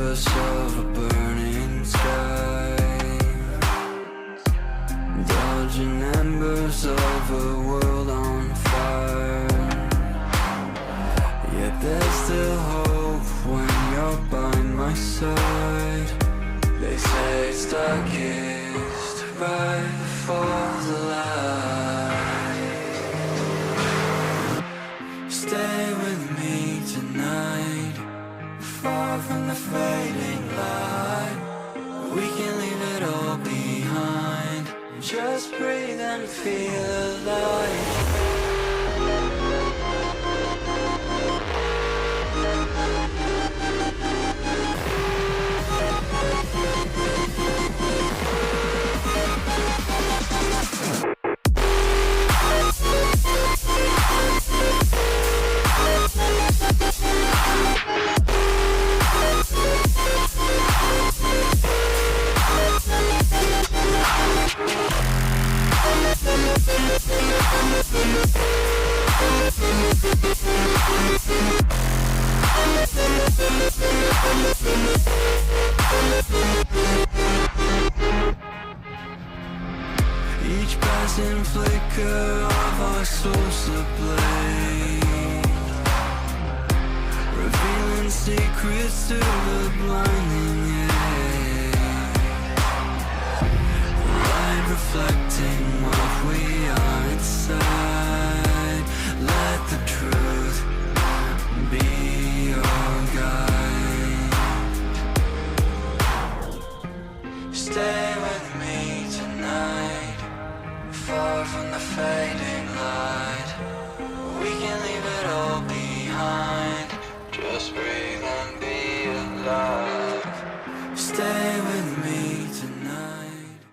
rush of a burning sky, dodging embers of a world on fire. Yet there's still hope when you're by my side. They say it's darkest right before the light. Stay with me tonight, far from the fading light. We can leave it all behind, just breathe and feel alive. Each passing flicker of our souls ablaze, revealing secrets to the blind.